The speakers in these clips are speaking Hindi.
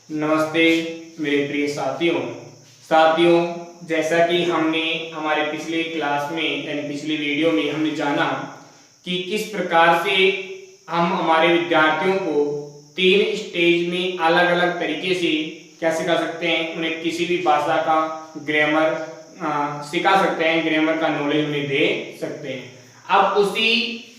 नमस्ते मेरे प्रिय साथियों जैसा कि हमने हमारे पिछले क्लास में यानी पिछले वीडियो में हमने जाना कि किस प्रकार से हम हमारे विद्यार्थियों को 3 स्टेज में अलग अलग तरीके से क्या सिखा सकते हैं, उन्हें किसी भी भाषा का ग्रामर सिखा सकते हैं, ग्रामर का नॉलेज उन्हें दे सकते हैं। अब उसी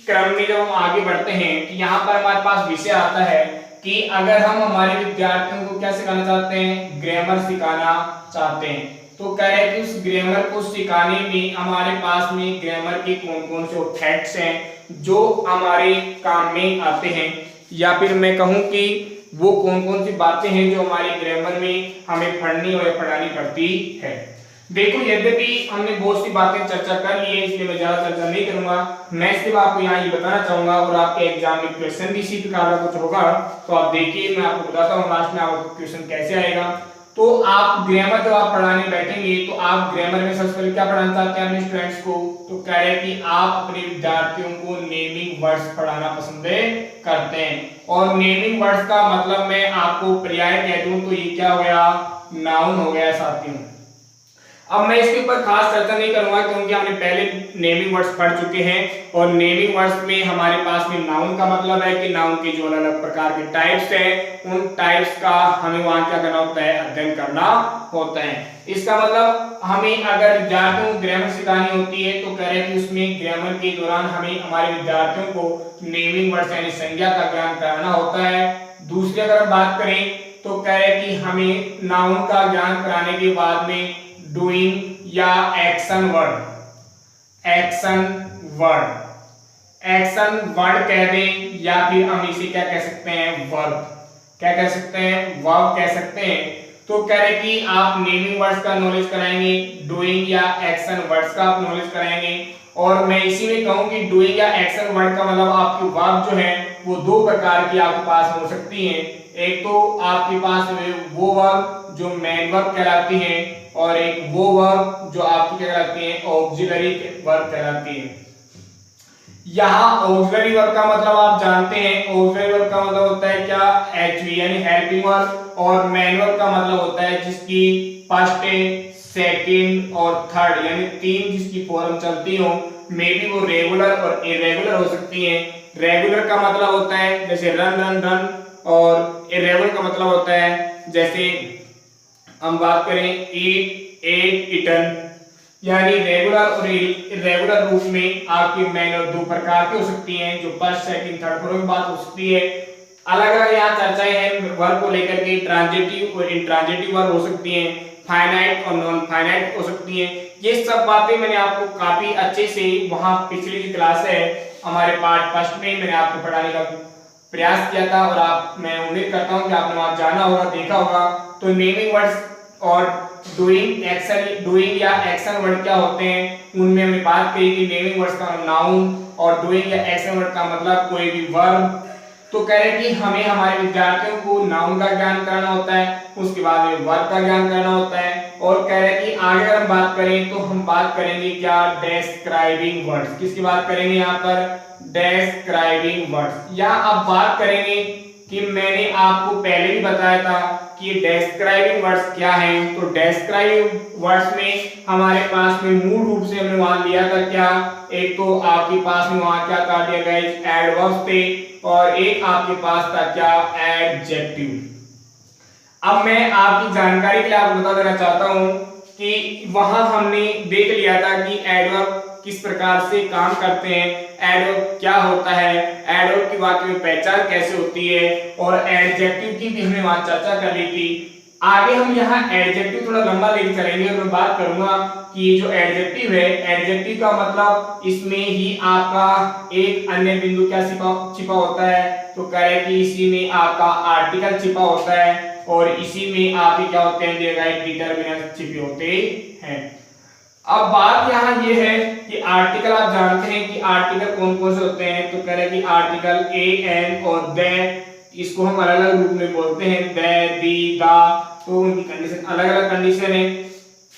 क्रम में जब हम आगे बढ़ते हैं कि यहाँ पर हमारे पास विषय आता है कि अगर हम हमारे विद्यार्थियों को क्या सिखाना चाहते हैं, ग्रामर सिखाना चाहते हैं, तो कह रहे हैं कि उस ग्रामर को सिखाने में हमारे पास में ग्रामर के कौन कौन से फैक्ट्स हैं जो हमारे काम में आते हैं, या फिर मैं कहूँ कि वो कौन कौन सी बातें हैं जो हमारे ग्रामर में हमें पढ़नी और पढ़ानी पड़ती है। देखो, यद्यपि हमने बहुत सी बातें चर्चा कर ली है, इसलिए मैं ज्यादा चर्चा नहीं करूंगा। मैं सिर्फ आपको यहाँ ये बताना चाहूंगा और आपके एग्जाम में क्वेश्चन भी इसी प्रकार का कुछ होगा, तो आप देखिए, मैं आपको बताता हूँ लास्ट में आपको क्वेश्चन कैसे आएगा। तो आप ग्रामर जब आप पढ़ाने बैठेंगे तो आप ग्रामर में सबसे पहले क्या पढ़ाना चाहते हैं अपने स्टूडेंट्स को, तो कह रहे हैं कि आप अपने विद्यार्थियों को नेमिंग वर्ड्स पढ़ाना पसंद करते हैं। और नेमिंग वर्ड्स का मतलब मैं आपको पर्याय कह दूं तो ये क्या हो गया, नाउन हो गया साथियों। अब मैं इसके ऊपर खास चर्चा नहीं करूंगा क्योंकि हमने पहले नेमिंग वर्ड्स पढ़ चुके हैं, और नेमिंग वर्ड्स में हमारे पास में नाउन का मतलब है कि नाउन के जो अलग अलग प्रकार के टाइप्स हैं, उन टाइप्स का हमें वहां क्या करना होता है, अध्ययन करना होता है। इसका मतलब हमें अगर विद्यार्थियों को ग्रामर सिखानी होती है तो कह रहे हैं कि उसमें ग्रामर के दौरान हमें हमारे विद्यार्थियों को नेमिंग वर्ड्स यानी संज्ञा का ज्ञान कराना होता है। दूसरी अगर हम बात करें तो कह रहे हैं कि हमें नाउन का ज्ञान कराने के बाद में डूइंग या एक्शन वर्ड कह दें, या फिर हम इसे क्या कह सकते हैं, वर्ब। क्या कह सकते हैं, वर्ब कह सकते हैं। तो कह रहे कि आप नेमिंग वर्ड्स का नॉलेज कराएंगे, डूइंग या एक्शन वर्ड्स का आप नॉलेज कराएंगे। और मैं इसी में कहूं कि डूइंग या एक्शन वर्ड का मतलब आपकी वर्ब जो है वो 2 प्रकार की आपके पास हो सकती हैं। एक तो आपके पास वो वर्ब जो मेन वर्ब कहलाती है, और एक वो वर्ब जो आपकी क्या कहलाती है, ऑक्सिलरी वर्ब कहलाती है। यहाँ ऑक्सिलरी वर्ब का मतलब आप जानते हैं, ऑक्सिलरी वर्ब का मतलब होता है क्या, एचवी यानी हेल्पिंग वर्ब, और मेन वर्ब का मतलब होता है जिसकी फर्स्ट, सेकंड और थर्ड यानी 3 जिसकी फॉर्म चलती हो, मे बी वो रेगुलर और इरेगुलर हो सकती हैं। रेगुलर का मतलब होता है जैसे रन रन रन, और इरेगुलर का मतलब होता है जैसे हम बात करें ईट एट इटन, यानी रेगुलर और इरेगुलर रूप में आपकी मेन और 2 प्रकार की हो सकती हैं, जो फर्स्ट सेकंड थर्ड फॉर्म की बात हो सकती है। अलग अलग यहाँ चर्चाएं हैं वर्ब को लेकर के, ट्रांजिटिव और इंट्रांजिटिव वर्ब हो सकती हैं, फाइनाइट और नॉन फाइनाइट हो सकती हैं। ये सब बातें मैंने आपको काफी अच्छे से वहां पिछली जो क्लास है हमारे पार्ट फर्स्ट में मैंने आपको पढ़ाने का प्रयास किया था, और मैं उम्मीद करता हूं कि आपने वहां जाना होगा, देखा होगा। तो नेमिंग वर्ड्स और डूइंग या एक्शन वर्ड क्या होते हैं, उनमें हमने बात करी कि नेमिंग वर्ड्स का नाउन और डूइंग या एक्शन वर्ड का मतलब कोई भी वर्ब। तो कह रहे कि हमें हमारे विद्यार्थियों को नाउन का ज्ञान कराना होता है, उसके बाद में वर्ब का ज्ञान कराना होता है, और कह रहे कि आगे अगर हम बात करें तो हम बात करेंगे क्या, डिस्क्राइबिंग वर्ड्स। किसकी बात करेंगे यहाँ पर, डिस्क्राइबिंग वर्ड्स। या अब बात करेंगे कि मैंने आपको पहले भी बताया था कि डिस्क्राइबिंग वर्ड्स क्या हैं। तो डिस्क्राइबिंग वर्ड्स में हमारे पास में मूल रूप से हमने वहां लिया था क्या, एक तो आपके पास में वहां क्या था दिया गया, एडवर्ब थे, और एक आपके पास था क्या, एडजेक्टिव। अब मैं आपकी जानकारी के लिए आपको बता देना चाहता हूं कि वहां हमने देख लिया था कि एडवर्ब किस प्रकार से काम करते हैं, एडवर्ब क्या होता है, एडवर्ब की वाक्य में पहचान कैसे होती है, और एडजेक्टिव की भी हमने वहां चर्चा कर ली थी। आगे हम यहाँ एडजेक्टिव थोड़ा लंबा लेके चलेंगे और मैं बात करूंगा कि ये जो एडजेक्टिव है, एडजेक्टिव का मतलब इसमें ही आपका एक अन्य बिंदु क्या छिपा होता है। तो कह रहे कि इसी में आपका आर्टिकल छिपा होता है, और इसी में आपके क्या होते हैं, दिए गए डिटरमिनर छिपे होते हैं। अब बात यहाँ ये है कि आर्टिकल आप जानते हैं कि आर्टिकल कौन कौन से होते हैं। तो कह रहे कि आर्टिकल ए एन और द, इसको हम अलग अलग रूप में बोलते हैं, द दी दा, तो उनकी कंडीशन अलग अलग कंडीशन है।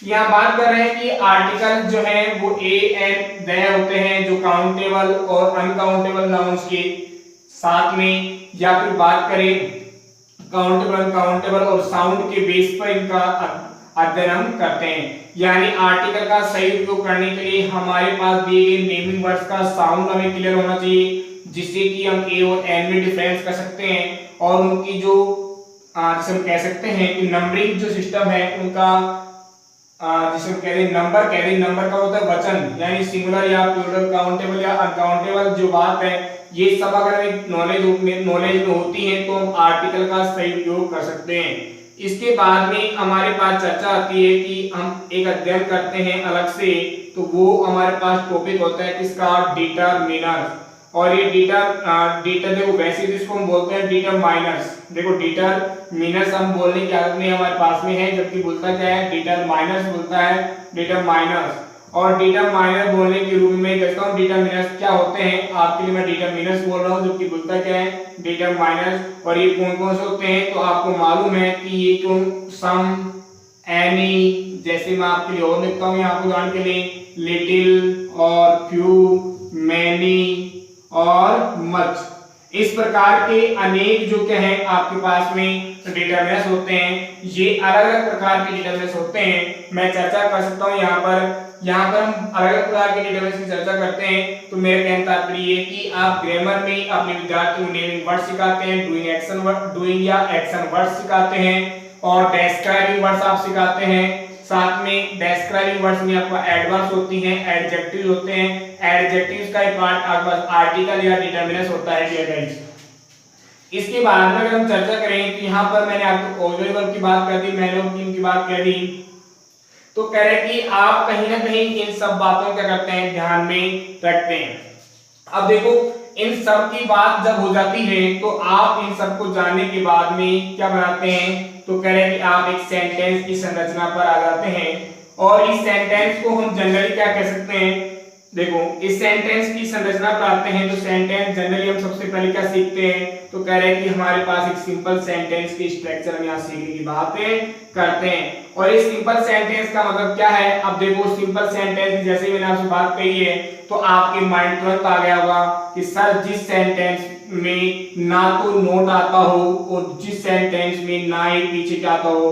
यहाँ बात कर रहे हैं कि आर्टिकल जो है वो ए एन द होते हैं जो काउंटेबल और अनकाउंटेबल नाउन्स के साथ में, या फिर बात करें काउंटेबल, अनकाउंटेबल और साउंड के बेस पर इनका अध्ययन हम करते हैं। यानी आर्टिकल का सही उपयोग करने के लिए हमारे पास दिए गए नेमिंग वर्ड्स का साउंड हमें क्लियर होना चाहिए, जिससे कि हम ए और एन में डिफरेंस कर सकते हैं और उनकी जो जिसे हम कह सकते हैं कि नंबरिंग जो सिस्टम है उनका जिसे हम कहते हैं नंबर कहते हैं, नंबर का होता है वचन, यानी सिंगुलर या प्लूरल, काउंटेबल या अनकाउंटेबल जो बात है ये सब अगर हमें नॉलेज में होती है तो हम आर्टिकल का सही उपयोग कर सकते हैं। इसके बाद में हमारे पास चर्चा आती है कि हम एक अध्ययन करते हैं अलग से, तो वो हमारे पास टॉपिक होता है किसका, डिटरमिनर्स। और ये डेटा देखो वैसे जिसको हम बोलते हैं डिटरमाइनर्स, देखो डिटरमिनर्स हम बोलने की आदत में हमारे पास में है, जबकि बोलता क्या है, डिटरमाइनर्स बोलता है, डिटरमाइनर्स। और डिटरमाइनर बोलने के रूप में कहता हूं डिटरमिनर्स क्या होते हैं, आपके लिए मैं डिटरमिनर्स बोल रहा हूं, जबकि बोलता क्या है, डिटरमाइनर्स। और ये कौन कौन से होते हैं, तो आपको मालूम है कि ये क्यों, सम, एनी, जैसे मैं आपके लिए और लिखता हूं यहाँ उदाहरण के लिए, लिटिल और फ्यू, मैनी और मच, इस प्रकार के अनेक जो क्या है आपके पास में डिटरमिनर्स होते हैं। ये अलग अलग प्रकार के डिटरमिनर्स होते हैं, मैं चर्चा कर सकता हूं यहाँ पर हम अलग अलग प्रकार के डिटरमिनर्स की चर्चा करते हैं। तो मेरा कहना तात्पर्य ये कि आप ग्रामर में अपने विद्यार्थियों को नेमिंग वर्ड सिखाते हैं, डूइंग या एक्शन वर्ड सिखाते हैं और डिस्क्राइबिंग वर्ड्स आप सिखाते हैं। साथ में डिस्क्राइबिंग वर्ड्स में आपको एडवर्ब्स होती हैं, एडजेक्टिव्स होते हैं, एडजेक्टिव्स का एक पार्ट आपके पास आर्टिकल या डिटरमिनर्स होता है डियर गाइस। इसके बाद में अगर हम चर्चा करें तो यहाँ पर मैंने आपको ऑक्सिलरी वर्ब की बात कर दी, मैन ऑफ टीम की बात कर दी, तो कह रहे कि आप कहीं ना कहीं इन सब बातों क्या करते हैं, ध्यान में रखते हैं। अब देखो इन सब की बात जब हो जाती है तो आप इन सब को जानने के बाद में क्या बनाते हैं, तो कह रहे कि आप एक सेंटेंस की संरचना पर आ जाते हैं। और इस सेंटेंस को हम जनरली क्या कह सकते हैं, देखो इस सेंटेंस की संरचना पर आते हैं तो सेंटेंस जनरली हम सबसे पहले क्या सीखते हैं, तो कह रहे हैं कि हमारे पास एक सिंपल सेंटेंस की स्ट्रक्चर हम यहाँ सीखने की बातें करते हैं। और इस सिंपल सेंटेंस का मतलब क्या है, अब देखो सिंपल सेंटेंस जैसे मैंने आपसे बात कही है तो आपके माइंड तुरंत आ गया होगा कि सर जिस सेंटेंस में ना तो नोट आता हो और जिस सेंटेंस में ना ही पीछे क्या आता हो,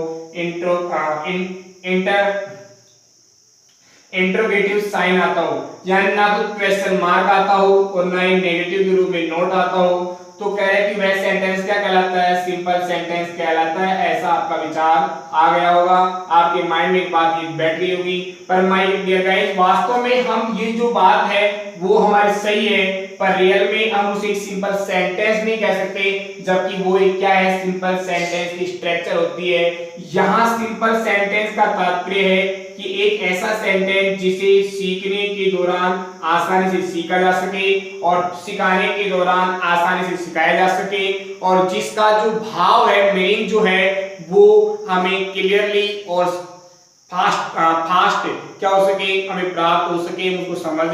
इंटरोगेटिव साइन आता हो, यानी ना तो क्वेश्चन मार्क आता हो और ना ही नेगेटिव के रूप में नोट आता हो, तो कह रहे कि वह सेंटेंस क्या कहलाता है, सिंपल सेंटेंस कहलाता है। ऐसा आपका विचार आ गया होगा, आपके माइंड में एक बात ये बैठ गई होगी। पर माय डियर गाइस, वास्तव में हम ये जो बात है वो हमारी सही है, पर रियल में हम उसे एक सिंपल सेंटेंस नहीं कह सकते, जबकि वो एक क्या है, सिंपल सेंटेंस की स्ट्रक्चर होती है। यहाँ सिंपल सेंटेंस का तात्पर्य है कि एक ऐसा सेंटेंस जिसे सीखने के दौरान आसानी से सीखा जा सके और सिखाने के दौरान आसानी से सिखाया जा सके और जिसका जो भाव है, मीनिंग जो है वो हमें क्लियरली और फास्ट क्या हो सके, हमें प्राप्त हो सके, हम उसको समझ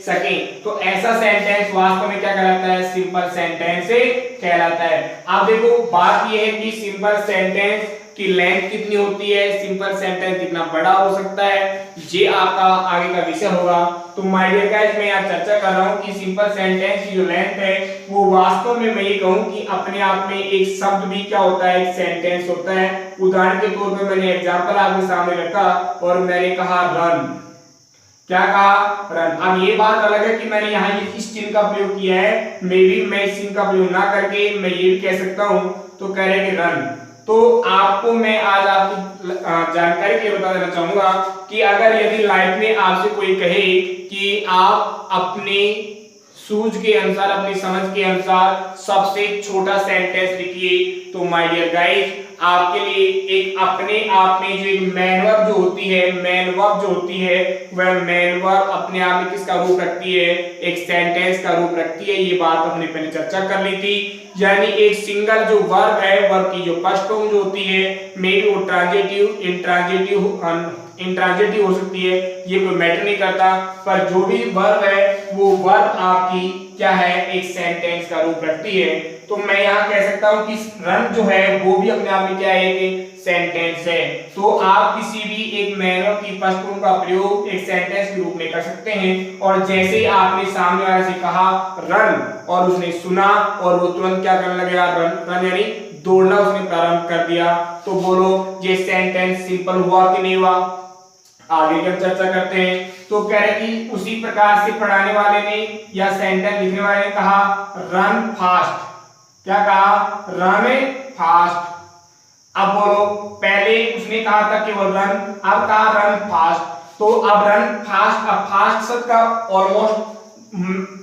सके। तो ऐसा सेंटेंस वास्तव में क्या कहलाता है, सिंपल सेंटेंस कहलाता है। अब देखो बात यह है कि सिंपल सेंटेंस की लेंथ कितनी होती है, सिंपल सेंटेंस कितना बड़ा हो सकता है, ये आपका आगे का विषय होगा। तो माय डियर गाइस, मैं यहाँ चर्चा कर रहा हूँ कि सिंपल सेंटेंस की जो लेंथ है वो वास्तव में मैं ये कहूँ कि अपने आप में एक शब्द भी क्या होता है, एक सेंटेंस होता है। उदाहरण के तौर पे मैंने एग्जांपल आपके सामने रखा और मैंने कहा रन, क्या कहा, रन। अब ये बात अलग है कि मैंने यहाँ ये किस चिन्ह का प्रयोग किया है, मे बी मैं इस चिन्ह का प्रयोग ना करके मैं ये भी कह सकता हूँ, तो कह रहे कि रन। तो आपको मैं आज आपकी जानकारी के लिए बता देना चाहूंगा कि अगर यदि लाइफ में आपसे कोई कहे कि आप अपने सूझ के अनुसार, अपनी समझ के अनुसार सबसे छोटा सेंटेंस लिखिए, तो माय डियर गाइस आपके लिए एक अपने आप में जो एक मैन वर्ब जो होती है, मैन वर्ब जो होती है वह मैन वर्ब अपने आप में किसका रूप रखती है, एक सेंटेंस का रूप रखती है। ये बात हमने पहले चर्चा कर ली थी। यानी एक सिंगल जो वर्ब है, वर्ब की जो फर्स्ट फॉर्म जो होती है, मे बी वो ट्रांजिटिव, इंट्रांजिटिव हो सकती है, ये कोई मैटर नहीं करता, पर जो भी वर्ब है वो वर्ब आपकी क्या है, एक सेंटेंस का रूप रखती है। तो मैं यहाँ कह सकता हूँ कि रन जो है वो भी अपने आप में क्या है, एक सेंटेंस है। तो आप किसी भी एक मैनर की फर्स्ट फॉर्म का प्रयोग एक सेंटेंस के रूप में कर सकते हैं। और जैसे आपने सामने वाले से कहा रन और उसने सुना और वो तुरंत क्या करने लगेगा, रन यानी दौड़ना उसने प्रारंभ कर दिया। तो बोलो ये सेंटेंस सिंपल हुआ कि नहीं हुआ? आगे की हम चर्चा करते हैं। तो कह रहे कि उसी प्रकार से पढ़ाने वाले ने या सेंटेंस लिखने वाले ने कहा रन फास्ट। क्या कहा? Run fast. अब बोलो पहले उसने कहा था कि वो रन, अब कहा रन फास्ट। तो अब रन फास्ट, अब फास्ट शब्द का ऑलमोस्ट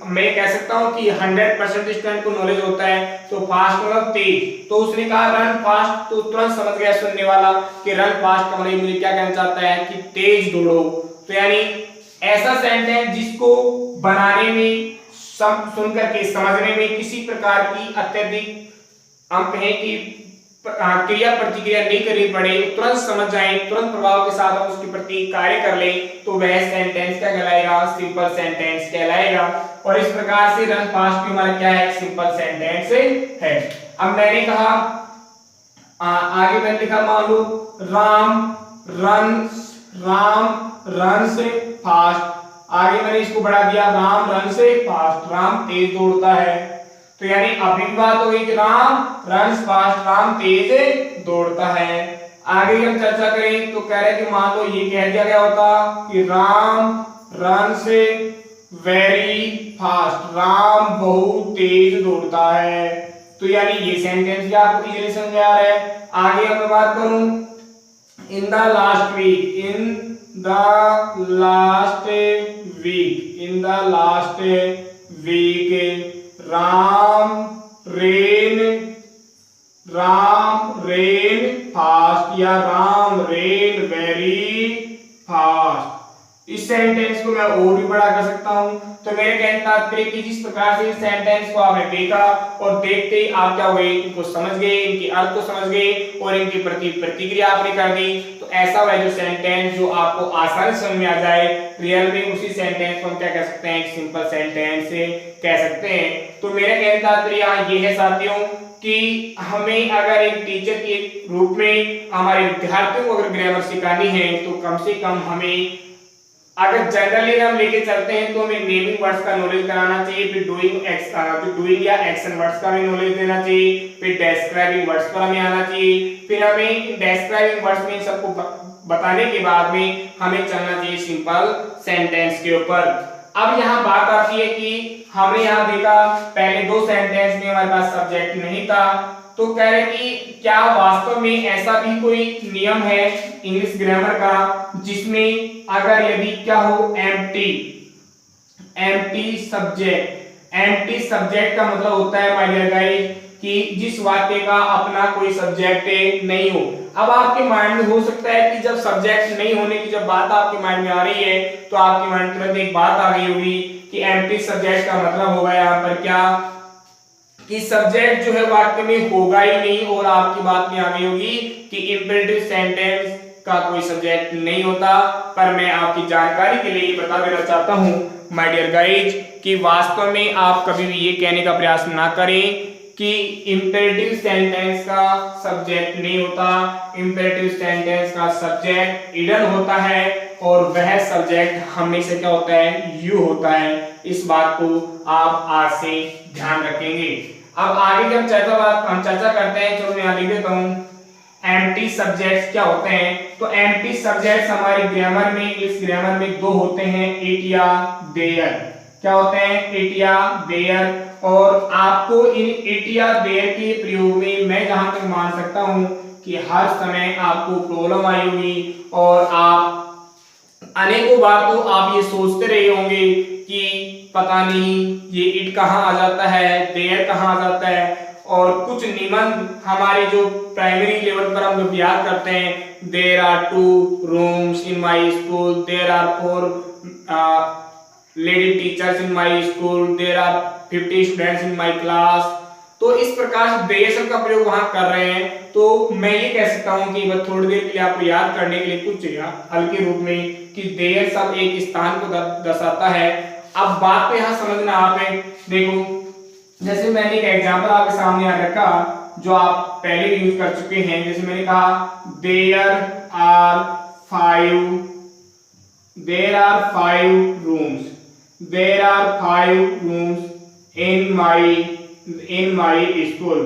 मैं कह सकता हूं कि 100% स्टूडेंट को नॉलेज होता है। तो फास्ट मतलब तेज। तो उसने कहा रन फास्ट, तो तुरंत समझ गया सुनने वाला कि रन फास्ट का मतलब मुझे क्या कहना चाहता है कि तेज दौड़ो। तो यानी ऐसा सेंटेंस जिसको बनाने में, सुनकर के समझने में किसी प्रकार की अत्यधिक हम कहें कि क्रिया प्रतिक्रिया नहीं करनी पड़े, तुरंत समझ जाए, तुरंत प्रभाव के साथ हम उसके प्रति कार्य कर ले, तो वह सेंटेंस क्या कहलाएगा? सिंपल सेंटेंस कहलाएगा। और इस प्रकार से रन फास्ट भी हमारा क्या है? सिंपल सेंटेंस है। अब मैंने कहा आगे मैंने लिखा मान लो राम रन से फास्ट। आगे मैंने इसको बढ़ा दिया राम रन से फास्ट, राम तेज दौड़ता है। तो यानी अभी बात हो गई कि राम रन फास्ट, राम तेज दौड़ता है। आगे हम चर्चा करें तो कह रहे कि मान लो ये कह दिया गया होता कि राम रन से वेरी फास्ट, राम बहुत तेज दौड़ता है। तो यानी ये सेंटेंस भी आपको इजीली समझ आ रहा है। आगे हम बात करूं in the last week Ram ran fast या राम रेन वेरी फास्ट। इस सेंटेंस को मैं और भी बड़ा कर सकता हूं। तो मेरे कहने का तात्पर्य कि जिस प्रकार से इस सेंटेंस को आपने देखा और देखते ही आप क्या हुए, इनको समझ गए, इनके अर्थ को समझ गए और इनके प्रति प्रतिक्रिया आपने कर दी। तो ऐसा वह जो सेंटेंस जो आपको आसानी समझ में आ जाए, रियल में उसी सेंटेंस को हम क्या कह सकते हैं? एक सिंपल सेंटेंस कह सकते हैं। तो मेरे कहने का तात्पर्य यहाँ ये है साथियों कि हमें अगर एक टीचर के रूप में हमारे विद्यार्थियों को अगर ग्रामर सिखानी है तो कम से कम हमें अगर जनरली हम लेके चलते हैं तो हमें नेमिंग वर्ड्स का नॉलेज कराना चाहिए, फिर डूइंग या एक्शन वर्ड्स का भी नॉलेज देना चाहिए, फिर डिस्क्राइबिंग वर्ड्स पर हमें आना चाहिए, फिर हमें डिस्क्राइबिंग वर्ड्स में सबको बताने के बाद में हमें चलना चाहिए सिंपल सेंटेंस के ऊपर। अब यहाँ बात आती है कि हमने यहाँ देखा पहले दो सेंटेंस में हमारे पास सब्जेक्ट नहीं था। तो कह रहे कि क्या वास्तव में ऐसा भी कोई नियम है इंग्लिश ग्रामर का जिसमें अगर यदि क्या हो एम्प्टी सब्जेक्ट का मतलब होता है माय डियर गाइस कि जिस वाक्य का अपना कोई सब्जेक्ट नहीं हो। अब आपके माइंड में हो सकता है कि जब सब्जेक्ट नहीं होने की जब बात आपके माइंड में आ रही है तो आपके माइंड में तुरंत एक बात आ गई होगी कि एम्प्टी सब्जेक्ट का मतलब होगा यहाँ पर क्या कि सब्जेक्ट जो है वाक्य में होगा ही नहीं। और आपकी बात में आ गई होगी कि इंपेरेटिव सेंटेंस का कोई सब्जेक्ट नहीं होता। पर मैं आपकी जानकारी के लिए बता देना चाहता हूं माय डियर गाइज कि वास्तव में आप कभी भी ये कहने का प्रयास ना करें कि इंपेरेटिव सेंटेंस का सब्जेक्ट नहीं होता। इंपेरेटिव सेंटेंस का सब्जेक्ट इडन होता है और वह सब्जेक्ट हमेशा क्या होता है? यू होता है। इस बात को आप आज से ध्यान रखेंगे। अब आगे की हम चर्चा करते हैं। चलो मैं यहाँ लिख देता हूँ एम्प्टी सब्जेक्ट्स क्या होते हैं। तो एम्प्टी सब्जेक्ट्स हमारी ग्रामर में, इस ग्रामर में दो होते हैं, इट या देयर। क्या होते हैं? इट या देयर। और आपको इन इट या देयर के प्रयोग में मैं जहां तक मान सकता हूं कि हर समय आपको प्रॉब्लम आई होगी और आप अनेकों बार तो आप ये सोचते रहे होंगे कि पता नहीं ये इट कहाँ आ जाता है, देयर कहाँ आ जाता है। और कुछ निबंध हमारे जो प्राइमरी लेवल पर हम जब याद करते हैं, there are 2 rooms in my school, there are 4 lady teachers in my school, there are 50 students in my class. तो इस प्रकार से देयर शब्द का प्रयोग वहां कर रहे हैं। तो मैं ये कह सकता हूं कि बस थोड़ी देर के लिए आपको याद करने के लिए कुछ हल्के रूप में कि देयर शब्द एक स्थान को दर्शाता है। अब बात तो यहां समझना आप है। देखो जैसे मैंने एक एग्जांपल आपके सामने आ रखा जो आप पहले यूज कर चुके हैं। जैसे मैंने कहा there are 5 rooms, there are 5 rooms in my school.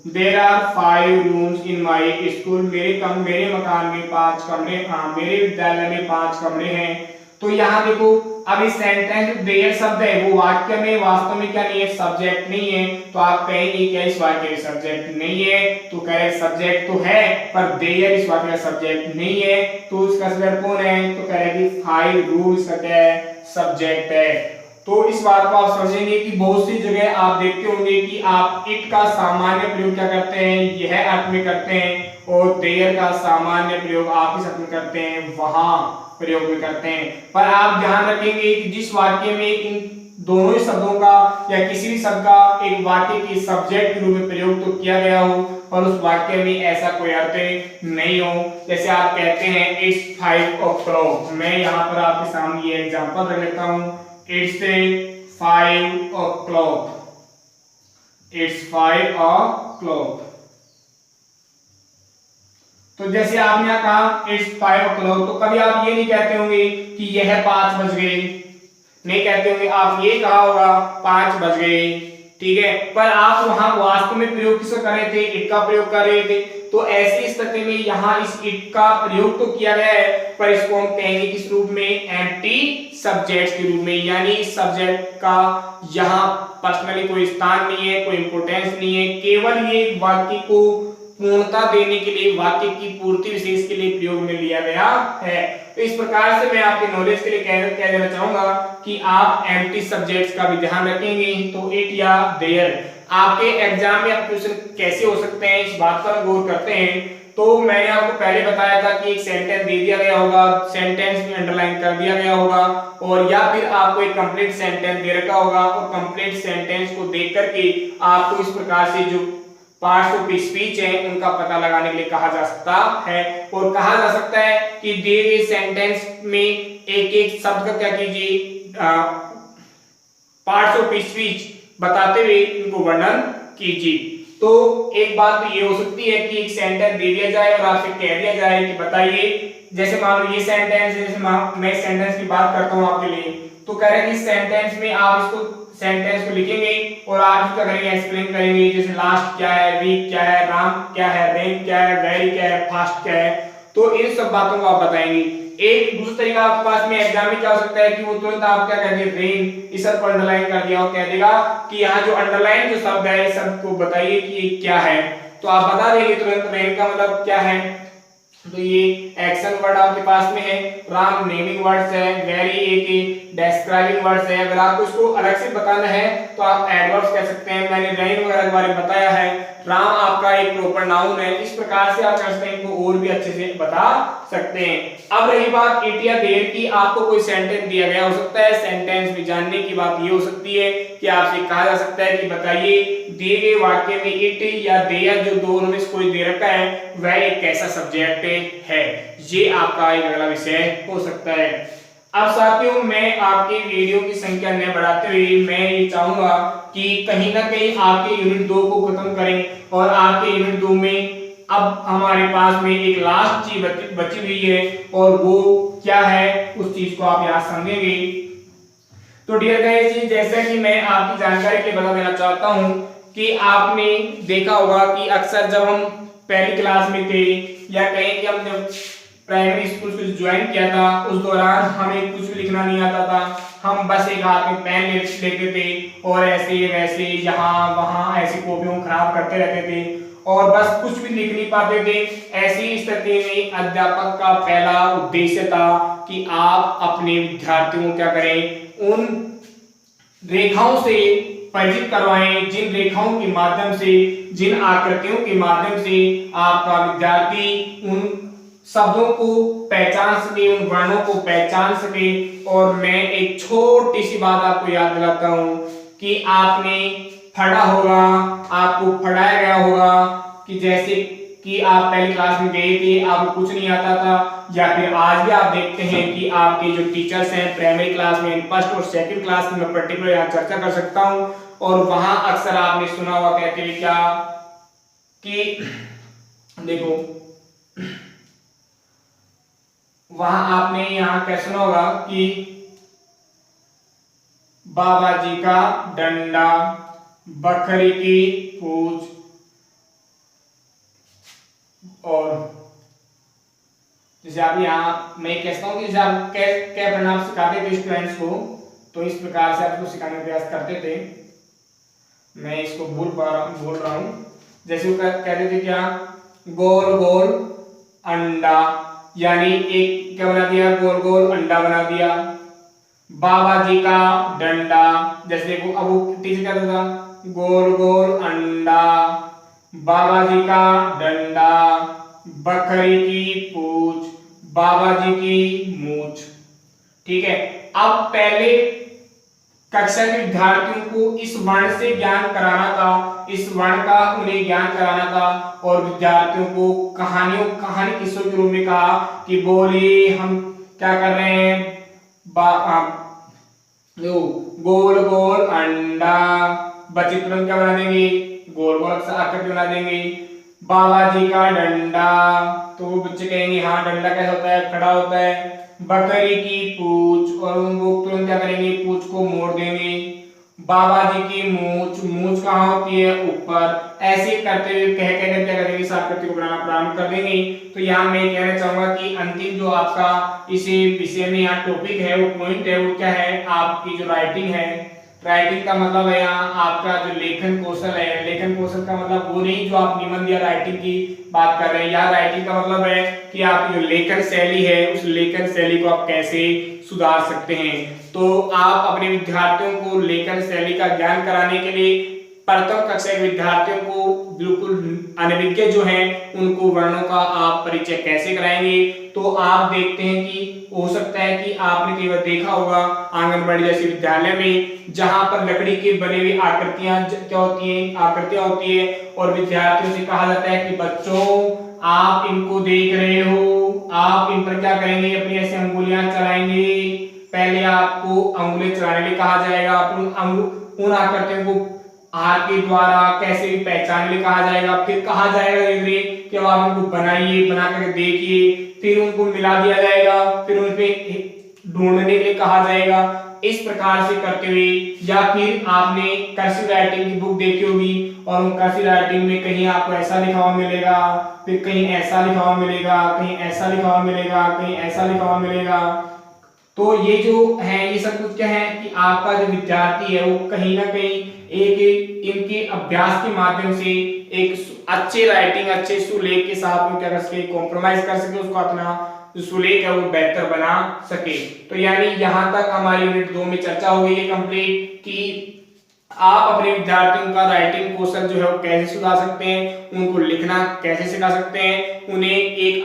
There are 5 rooms in my school, मेरे मकान में 5 कमरे, मेरे विद्यालय में 5 कमरे हैं। तो यहाँ देखो अब इस सेंटेंस में देयर शब्द है वो वाक्य में वास्तव में क्या नहीं है, सब्जेक्ट नहीं है। तो आप कहेंगे क्या इस वाक्य में सब्जेक्ट नहीं है, तो करेक्ट सब्जेक्ट तो है पर देयर इस वाक्य का सब्जेक्ट नहीं है। तो इसका सब्जेक्ट कौन है, तो करेक्ट 5 रूम्स का क्या है, सब्जेक्ट है। तो इस बात को आप समझेंगे कि बहुत सी जगह आप देखते होंगे कि आप इट का सामान्य प्रयोग क्या करते हैं, यह अर्थ में करते हैं, और देयर का सामान्य प्रयोग आप इस अर्थ में करते हैं, वहां प्रयोग में करते हैं। पर आप ध्यान रखेंगे कि जिस वाक्य में इन दोनों ही शब्दों का या किसी भी शब्द का एक वाक्य के सब्जेक्ट के रूप में प्रयोग तो किया गया हो और उस वाक्य में ऐसा कोई अर्थ नहीं हो। जैसे आप कहते हैं इट्स 5 o'clock, मैं यहाँ पर आपके सामने ये एग्जांपल रख लेता हूँ, इट्स 5 o'clock, इट्स 5 o'clock। तो जैसे आपने यहाँ कहा इट्स 5 o'clock, तो कभी आप ये नहीं कहते होंगे कि यह 5 बज गए, नहीं कहते होंगे, आप ये कहा होगा 5 बज गए, ठीक है। पर आप वहां वास्तव में प्रयोग किसका कर रहे थे, इट का प्रयोग कर रहे थे। तो ऐसी स्थिति में यहाँ इस इट का प्रयोग तो किया गया है पर इसको हम कहेंगे किस रूप में, एम्प्टी सब्जेक्ट के रूप में, यानी इस सब्जेक्ट का यहाँ पर्सनली कोई स्थान नहीं है, कोई इंपोर्टेंस नहीं है, केवल ये वाक्य को पूर्णता देने के लिए, वाक्य की पूर्ति विशेष के लिए प्रयोग में लिया गया है। तो इस प्रकार से मैं आपके नॉलेज के लिए कह देना चाहूंगा कि आप एम्प्टी सब्जेक्ट्स का भी ध्यान रखेंगे। तो इट या देयर आपके एग्जाम में आप क्वेश्चन कैसे हो सकते हैं इस बात पर गौर करते हैं। तो मैंने आपको पहले बताया था कि एक सेंटेंस दे दिया गया होगा, सेंटेंस में अंडरलाइन कर दिया गया होगा, और या फिर आपको एक कंप्लीट सेंटेंस दे रखा होगा और कंप्लीट सेंटेंस को देख करके आपको इस प्रकार से जो पार्ट्स ऑफ स्पीच है उनका पता लगाने के लिए कहा जा सकता है। और कहा जा सकता है कि दिए गए सेंटेंस में एक एक शब्द का क्या कीजिए, पार्ट्स ऑफ स्पीच बताते हुए इनको वर्णन कीजिए। तो एक बात तो ये हो सकती है कि एक सेंटेंस दे दिया जाए और आपसे कह दिया जाए कि बताइए, जैसे मान लो ये सेंटेंस है, जैसे मैं सेंटेंस की बात करता हूं आपके लिए, तो कह रहे हैं कि सेंटेंस में आप इसको सेंटेंस को लिखेंगे और आप इसका करेंगे एक्सप्लेन करेंगे, जैसे लास्ट क्या है, वीक क्या है, राम क्या है, रेन क्या है, वेरी क्या है, फास्ट क्या है। तो इन सब बातों को आप बताएंगे। एक दूसरा तरीका आपके पास में एग्जाम में क्या हो सकता है कि वो तुरंत आप क्या करेंगे, रेन इस पर अंडरलाइन कर दिया और कह देगा कि यहाँ जो अंडरलाइन जो शब्द है इस शब्द को बताइए कि ये क्या है। तो आप बता देंगे तुरंत रेन का मतलब क्या है। तो ये एक्शन वर्ड आपके पास में है, राम नेमिंग वर्ड्स है, वेरी एक डिस्क्राइबिंग वर्ड्स है। अगर आपको इसको अलग से बताना है तो आप एडवर्ब्स कह सकते हैं, मैंने रेन वगैरह के बारे में बताया है। राम आपका एक प्रॉपर नाउन है, इस प्रकार से आप कर सकते हैं, इनको और भी अच्छे से बता सकते हैं। अब रही बात इट या देयर की, आपको कोई सेंटेंस दिया गया हो सकता है, सेंटेंस में जानने की बात ये हो सकती है कि आपसे कहा जा सकता है कि बताइए दिए गए वाक्य में इट या देयर जो दोनों में से कोई दे रखा है वह एक कैसा सब्जेक्ट है। ये आपका एक अगला विषय हो सकता है। अब साथियों मैं आपके वीडियो की संख्या न बढ़ाते हुए मैं ये चाहूंगा कि कहीं ना कहीं आपके यूनिट 2 को खत्म करें और आपके यूनिट 2 में अब हमारे पास में एक लास्ट चीज बची हुई है और वो क्या है उस चीज को आप यहाँ समझेंगे। तो डियर गाइस, जैसा कि मैं आपकी जानकारी के लिए बता देना चाहता हूँ कि आपने देखा होगा कि अक्सर जब हम पहली क्लास में थे या कहीं कि हम जब प्राइमरी स्कूल को ज्वाइन किया था उस दौरान हमें कुछ भी लिखना नहीं आता था, हम बस एक हाथ में पेन लेते थे और ऐसे वैसे यहाँ वहाँ ऐसी कॉपियों खराब करते रहते थे और बस कुछ भी लिख नहीं पाते थे। ऐसी स्थिति में अध्यापक का पहला उद्देश्य था कि आप अपने विद्यार्थियों को क्या करें, उन रेखाओं से परिचित करवाएं जिन रेखाओं के माध्यम से, जिन आकृतियों के माध्यम से आपका विद्यार्थी उन शब्दों को पहचान सके, उन वर्णों को पहचान सके। और मैं एक छोटी सी बात आपको याद दिलाता हूं कि आपने पढ़ा होगा, आपको पढ़ाया गया होगा कि जैसे कि आप पहली क्लास में गए थे आपको कुछ नहीं आता था, या फिर आज भी आप देखते हैं कि आपके जो टीचर्स हैं प्राइमरी क्लास में, फर्स्ट और सेकंड क्लास में मैं पर्टिकुलर यहाँ चर्चा कर सकता हूँ, और वहां अक्सर आपने सुना हुआ कहते हैं क्या कि देखो वहां आपने यहाँ क्या सुना होगा कि बाबा जी का डंडा, बकरी की पूंछ, और जैसे आप यहाँ मैं कहता हूँ कि जैसे आप क्या प्रणाम सिखाते थे स्टूडेंट्स को, तो इस प्रकार से आपको सिखाने का प्रयास करते थे। मैं इसको बोल रहा हूँ। जैसे वो कहते थे क्या, गोल गोल अंडा, यानी एक क्या बना दिया, गोल गोल अंडा बना दिया। बाबा जी का डंडा, जैसे देखो अब वो टीचर क्या था, गोल गोल अंडा, बाबा जी का डंडा, बकरी की पूंछ, बाबा जी की मूंछ। ठीक है, अब पहले कक्षा के विद्यार्थियों को इस वर्ण से ज्ञान कराना था, इस वर्ण का उन्हें ज्ञान कराना था, और विद्यार्थियों को कहानी किस्सों के रूप में कहा कि बोलिए हम क्या कर रहे हैं, गोल गोल अंडा, बच्चे तुरंत क्या बना देंगे, गोल गोल आकृति बना देंगे। बाबा जी का डंडा, तो वो बच्चे कहेंगे हाँ डंडा कैसा होता है, खड़ा होता है। बकरी की पूंछ, और वो तुरंत क्या करेंगे, पूंछ को मोड़ देंगे। बाबा जी की मूंछ, मूंछ कहाँ होती है, ऊपर। ऐसे करते हुए कह कहकर क्या करेंगे, इस आकृति को बनाना प्रारंभ कर देंगे। तो यहाँ मैं कहना चाहूंगा कि अंतिम जो आपका इसी विषय में यहाँ टॉपिक है, वो पॉइंट है, वो क्या है, आपकी जो राइटिंग है। राइटिंग का मतलब है यहाँ आपका जो लेखन कौशल है। लेखन कौशल का मतलब वो नहीं जो आप निबंध या राइटिंग की बात कर रहे हैं। यहाँ राइटिंग का मतलब है कि आपकी जो लेखन शैली है, उस लेखन शैली को आप कैसे सुधार सकते हैं। तो आप अपने विद्यार्थियों को लेखन शैली का ज्ञान कराने के लिए प्रथम कक्षा के विद्यार्थियों को बिल्कुल अनभिज्ञ जो हैं, उनको वर्णों का आप परिचय कैसे कराएंगे। तो आप देखते हैं कि हो सकता है कि आपने कई बार देखा होगा आंगनबाड़ी जैसे विद्यालय में, जहां पर लकड़ी के बने हुए आकृतियां क्या होती हैं, आकृतियां होती है, और विद्यार्थियों से कहा जाता है कि बच्चों आप इनको देख रहे हो, आप इन पर क्या करेंगे, अपनी ऐसे अंगुलियां चलाएंगे। पहले आपको अंगुली चलाने लिए कहा जाएगा, उन आकृतियों को हाथ के द्वारा कैसे भी पहचानने लिए कहा जाएगा। फिर कहा जाएगा कि आप उनको बनाइए, बना करके देखिए, फिर उनको मिला दिया जाएगा, फिर उन पे ढूंढने के लिए कहा जाएगा। इस प्रकार से करते हुए, या फिर आपने कर्सिव राइटिंग की बुक देखी होगी, और उन कर्सिव राइटिंग में कहीं आपको ऐसा लिखा हुआ मिलेगा, फिर कहीं ऐसा लिखा हुआ मिलेगा, कहीं ऐसा लिखा हुआ मिलेगा, कहीं ऐसा लिखा हुआ मिलेगा। तो ये जो है, ये सब कुछ क्या है कि आपका जो विद्यार्थी है वो कहीं ना कहीं एक इनके अभ्यास के माध्यम से एक अच्छे राइटिंग, अच्छे सुलेख के साथ में क्या कर सके, कॉम्प्रोमाइज कर सके, उसको अपना जो सुलेख है वो बेहतर बना सके। तो यानी यहाँ तक हमारी यूनिट 2 में चर्चा हो गई है कंप्लीट, कि आप अपने विद्यार्थियों का राइटिंग कौशल जो है वो कैसे सुधार सकते हैं, उनको लिखना कैसे सिखा सकते हैं, उन्हें एक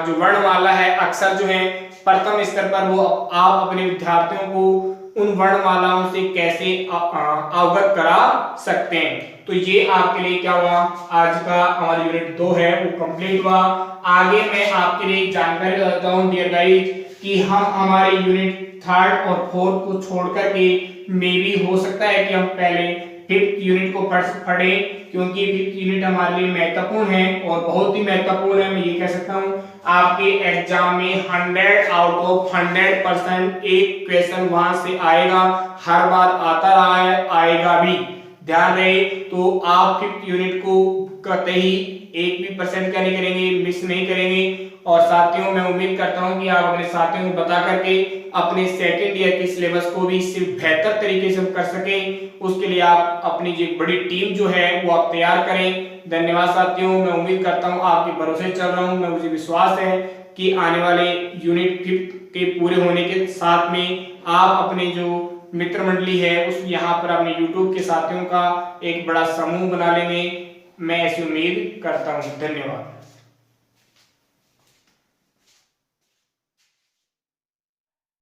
जो वर्णमाला है, अक्षर जो है प्रथम स्तर पर, वो आप अपने विद्यार्थियों को उन वर्णमालाओं से कैसे अवगत करा सकते हैं। तो ये आपके लिए क्या हुआ, आज का हमारा यूनिट 2 है वो कंप्लीट हुआ। आगे मैं आपके लिए जानकारी देता हूं डियर गाइस, कि हम हमारे यूनिट 3 और 4 को छोड़ करके मे भी हो सकता है कि हम पहले 5th यूनिट को पढ़ें, क्योंकि 5th यूनिट हमारे लिए महत्वपूर्ण है और बहुत ही महत्वपूर्ण है। मैं ये कह सकता हूँ आपके एग्जाम में 100 आउट ऑफ 100% एक क्वेश्चन वहां से आएगा, हर बार आता रहा है, आएगा भी, ध्यान रहे। तो आप 5th यूनिट को कतई 1% क्या नहीं करेंगे, मिस नहीं करेंगे। और साथियों, मैं उम्मीद करता हूं कि आप अपने साथियों को बता करके अपने सेकेंड ईयर के सिलेबस को भी इससे बेहतर तरीके से कर सकें। उसके लिए आप अपनी जो बड़ी टीम जो है वो आप तैयार करें। धन्यवाद साथियों, मैं उम्मीद करता हूं आपके भरोसे चल रहा हूं। मुझे विश्वास है कि आने वाले यूनिट 5 के पूरे होने के साथ में आप अपने जो मित्र मंडली है उस यहाँ पर अपने YouTube के साथियों का एक बड़ा समूह बना लेंगे, मैं ऐसी उम्मीद करता हूँ। धन्यवाद।